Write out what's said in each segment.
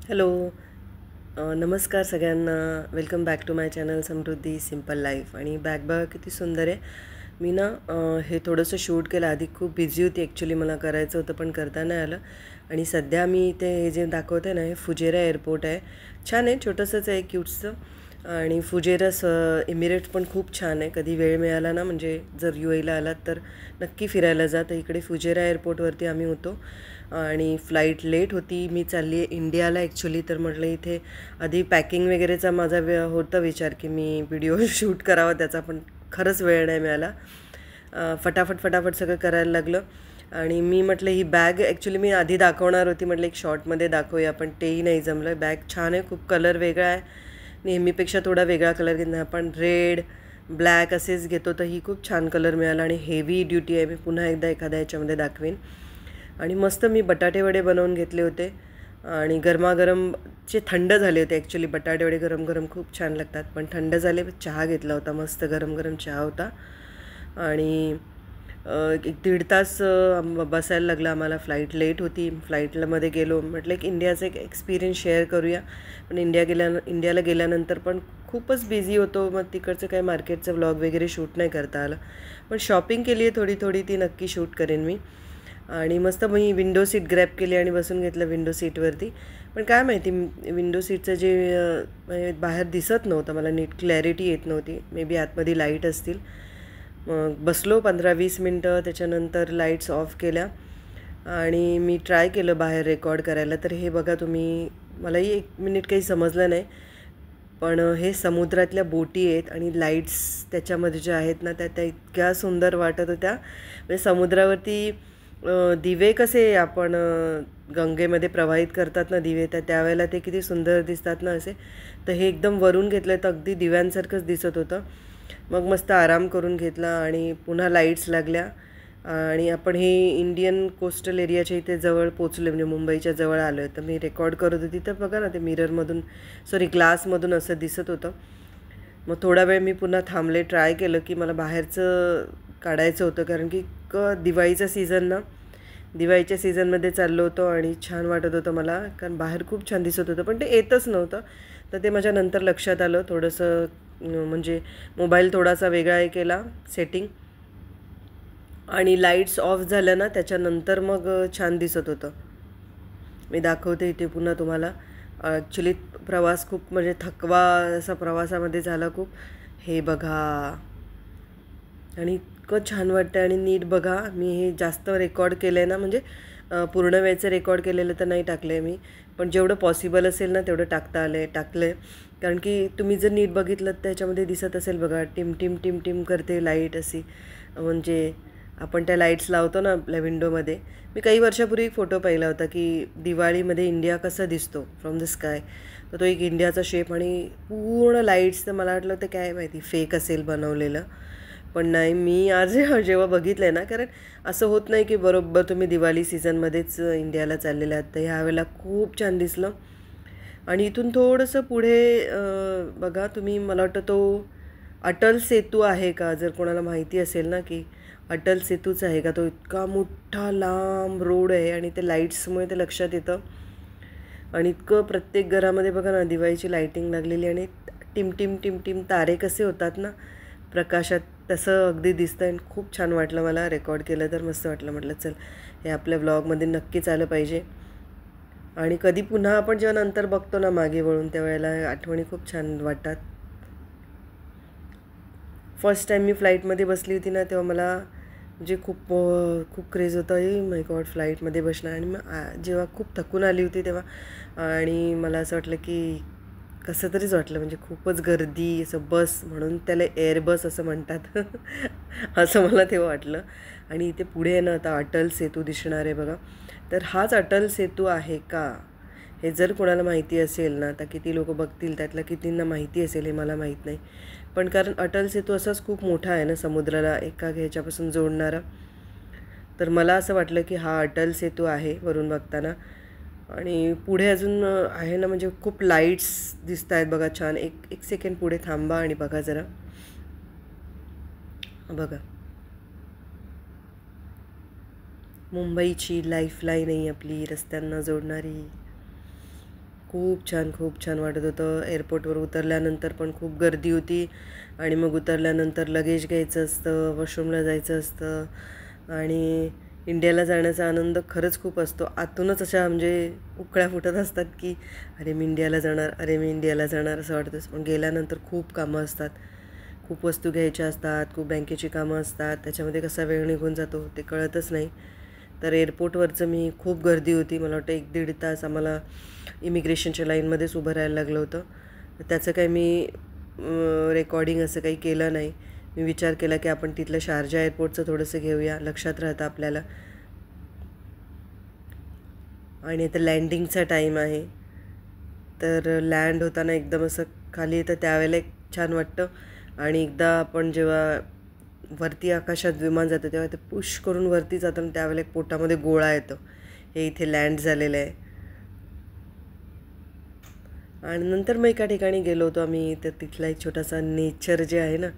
Hello. नमस्कार सगळ्यांना. Welcome back to my channel Samruddhi simple life. आणि बॅग बघा किती सुंदर आहे. मी ना हे थोडंसं शूट केलं. आधी खूप बिझी होती ॲक्च्युली, मला करायचं होतं पण करता नाही आलं. आणि सध्या मी इथे हे जे दाखवते ना, हे फुजेरा एअरपोर्ट आहे. छान आहे, छोटंसंच आहे, क्यूटचं. आणि फुजेरास एमिरेट्स पण खूप छान आहे. कधी वेळ मिळाला ना, म्हणजे जर UAEला आलात तर नक्की फिरायला जा. तर इकडे फुजेरा एअरपोर्टवरती आम्ही होतो आणि फ्लाईट लेट होती. मी चालली आहे इंडियाला ॲक्च्युली. तर म्हटलं इथे आधी पॅकिंग वगैरेचा माझा होता विचार की मी व्हिडिओ शूट करावा त्याचा, पण खरंच वेळ नाही मिळाला. फटाफट सगळं करायला लागलं. आणि मी म्हटलं ही बॅग ॲक्च्युली मी आधी दाखवणार होती, म्हटलं एक शॉर्टमध्ये दाखवूया, पण तेही नाही जमलं. बॅग छान आहे, खूप कलर वेगळा आहे, नेहमीपेक्षा थोडा वेगळा कलर घेतला. आपण रेड ब्लॅक असेच घेतो, तर ही खूप छान कलर मिळाला आणि हेवी ड्युटी आहे. मी पुन्हा एकदा एखाद्या ह्याच्यामध्ये दाखवेन. आणि मस्त मी बटाटे वडे बनवून घेतले होते आणि गरमागरमचे थंड झाले होते. ॲक्च्युली बटाटे वडे गरम गरम खूप छान लागतात, पण थंड झाले. चहा घेतला होता, मस्त गरम गरम चहा होता. आणि एक दीड तास बसायला लागला आम्हाला. फ्लाईट लेट होती, फ्लाईटमध्ये गेलो. म्हटलं एक इंडियाचा एक एक्सपिरियन्स शेअर करूया. पण इंडियाला गेल्यानंतर पण खूपच बिझी होतो, मग तिकडचं काही मार्केटचं व्लॉग वगैरे शूट नाही करता आलं. पण शॉपिंग केली आहे थोडी थोडी, ती नक्की शूट करेन मी. आणि मस्त मी विंडो सीट ग्रॅब केली आणि बसून घेतलं विंडो सीटवरती. पण काय माहिती, विंडो सीटचं जे म्हणजे बाहेर दिसत नव्हतं मला, नीट क्लॅरिटी येत नव्हती. मे बी आतमध्ये लाईट असतील. मग बसलो 15-20 मिनटं, त्याच्यानंतर लाईट्स ऑफ केल्या आणि मी ट्राय केलं बाहेर रेकॉर्ड करायला. तर हे बघा तुम्ही, मलाही 1 मिनिट काही समजलं नाही, पण हे समुद्रातल्या बोटी आहेत आणि लाईट्स त्याच्यामध्ये ज्या आहेत ना, त्या इतक्या सुंदर वाटत होत्या. म्हणजे समुद्रावरती दिवे कसे आपण गंगेमध्ये प्रवाहित करतात ना दिवे, तर त्यावेळेला ते किती सुंदर दिसतात ना असे. तर हे एकदम वरून घेतलं तर अगदी दिव्यांसारखंच दिसत होतं. मग मस्त आराम करून घेतला आणि पुन्हा लाईट्स लागल्या आणि आपण हे इंडियन कोस्टल एरियाच्या इथे जवळ पोचलो, म्हणजे मुंबईच्या जवळ आलो आहे. तर मी रेकॉर्ड करत होती तर बघा ना, ते मिररमधून ग्लासमधून असं दिसत होतं. मग थोडा वेळ मी पुन्हा थांबले, ट्राय केलं की मला बाहेरचं काढायचं होतं, कारण की दिवाळीचा सीझन ना, दिवाळीच्या सीझनमध्ये चाललो होतो आणि छान वाटत होतं मला, कारण बाहेर खूप छान दिसत होतं, पण ते येतच नव्हतं. तर ते माझ्या नंतर लक्षात आलं थोडंसं, म्हणजे मोबाईल थोडासा वेगळा हे केला सेटिंग आणि लाईट्स ऑफ झाल्या ना त्याच्यानंतर मग छान दिसत होतं. मी दाखवते इथे पुन्हा तुम्हाला. ॲक्च्युली प्रवास खूप म्हणजे थकवा असा प्रवासामध्ये झाला खूप. हे बघा, आणि इतकं छान वाटतं आणि नीट बघा. मी हे जास्त रेकॉर्ड केलं आहे ना, म्हणजे पूर्ण वेळचं रेकॉर्ड केलेलं तर नाही टाकलं आहे मी, पण जेवढं पॉसिबल असेल ना तेवढं टाकलं आहे. कारण की तुम्ही जर नीट बघितलं तर त्याच्यामध्ये दिसत असेल बघा, टिम टिम टिम टिम करते लाईट अशी. म्हणजे आपण त्या लाईट्स लावतो ना आपल्या विंडोमध्ये. मी काही वर्षापूर्वी फोटो पाहिला होता की दिवाळीमध्ये इंडिया कसा दिसतो फ्रॉम द स्काय. तर तो एक इंडियाचा शेप आणि पूर्ण लाईट्स. तर मला वाटलं ते काय माहिती फेक असेल बनवलेलं, पण नाही. मी आज जेव्हा बघितलं आहे ना, कारण असं होत नाही की बरोबर तुम्ही दिवाळी सीझनमध्येच इंडियाला चाललेलं आहात. तर ह्यावेळेला खूप छान दिसलं. आणि इथून थोडंसं पुढे बघा तुम्ही, मला वाटतं तो अटल सेतू आहे का, जर कोणाला माहिती असेल ना की अटल सेतूच आहे का, तो इतका मोठा लांब रोड आहे आणि ते लाईट्समुळे ते लक्षात येतं. आणि इतकं प्रत्येक घरामध्ये बघा ना दिवाळीची लाईटिंग लागलेली आणि टिम टिम टिम टिम तारे कसे होतात ना प्रकाशात, तसं अगदी दिसतं. आणि खूप छान वाटलं, मला रेकॉर्ड केलं तर मस्त वाटलं. म्हटलं चल हे आपल्या व्लॉगमध्ये नक्कीच आलं पाहिजे. आणि कधी पुन्हा आपण जेव्हा नंतर बघतो ना मागे वळून, त्यावेळेला आठवणी खूप छान वाटतात. फर्स्ट टाईम मी फ्लाईटमध्ये बसली होती ना, तेव्हा मला म्हणजे खूप खूप क्रेज होता, माय गॉड फ्लाईटमध्ये बसणं. आणि मग जेव्हा खूप थकून आली होती तेव्हा, आणि मला असं वाटलं की कसं तरीच वाटलं, म्हणजे खूपच गर्दी, असं बस म्हणून त्याला एअरबस असं म्हणतात असं मला तेव्हा वाटलं. आणि इथे पुढे ना आता अटल सेतू दिसणार आहे बघा. तर हाच अटल सेतू आहे का, हे जर कोणाला माहिती असेल ना, तर किती लोक बघतील, त्यातलं कितींना माहिती असेल हे मला माहीत नाही. पण कारण अटल सेतू असाच खूप मोठा आहे ना समुद्राला एका ह्याच्यापासून जोडणारा. तर मला असं वाटलं की हा अटल सेतू आहे वरून बघताना. आणि पुढे अजून आहे ना, म्हणजे खूप लाईट्स दिसत आहेत बघा छान. एक एक सेकंड पुढे थांबा आणि बघा जरा. बघा, मुंबईची लाईफलाईन आहे आपली, रस्त्यांना जोडणारी. खूप छान वाटत होतं. एअरपोर्टवर उतरल्यानंतर पण खूप गर्दी होती आणि मग उतरल्यानंतर लगेज घ्यायचं असतं, वॉशरूमला जायचं असतं आणि इंडियाला जाण्याचा आनंद खरंच खूप असतो. आतूनच अशा म्हणजे उकळ्या फुटत असतात की अरे मी इंडियाला जाणार, अरे मी इंडियाला जाणार असं वाटतं. पण गेल्यानंतर खूप कामं असतात, खूप वस्तू घ्यायच्या असतात, खूप बँकेची कामं असतात. त्याच्यामध्ये कसा वेळ निघून जातो ते कळतच नाही. तर एअरपोर्टवरचं मी खूप गर्दी होती. मला वाटतं 1-1.5 तास आम्हाला इमिग्रेशनच्या लाईनमध्येच उभं राहायला लागलं होतं. त्याचं काही मी रेकॉर्डिंग असं काही केलं नाही. मी विचार केला की आपण तिथलं शारजा एअरपोर्टचं थोडंसं घेऊया, लक्षात राहतं आपल्याला. आणि आता लँडिंगचा टाईम आहे, तर लँड होताना एकदम असं खाली येतं त्यावेळेला एक छान वाटतं. आणि एकदा आपण जेव्हा वरती आकाशात विमान जातं तेव्हा ते पुश करून वरती जातं आणि त्यावेळेला एक पोटामध्ये गोळा येतो, हे इथे लँड झालेलं आहे. आणि नंतर मग एका ठिकाणी गेलो होतो आम्ही, तर तिथला एक छोटासा नेचर जे आहे ना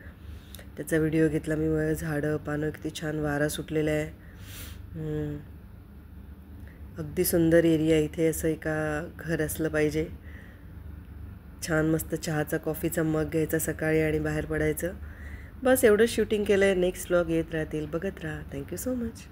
त्याचा व्हिडिओ घेतला मी. झाडं पानं किती छान, वारा सुटलेला आहे. अगदी सुंदर एरिया. इथे असं एका घर असलं पाहिजे. छान मस्त चहाचा कॉफीचा मग घ्यायचा सकाळी आणि बाहेर पडायचं. बस एवढंच शूटिंग केलं आहे. नेक्स्ट व्लॉग येत राहतील, बघत राहा. Thank you so much.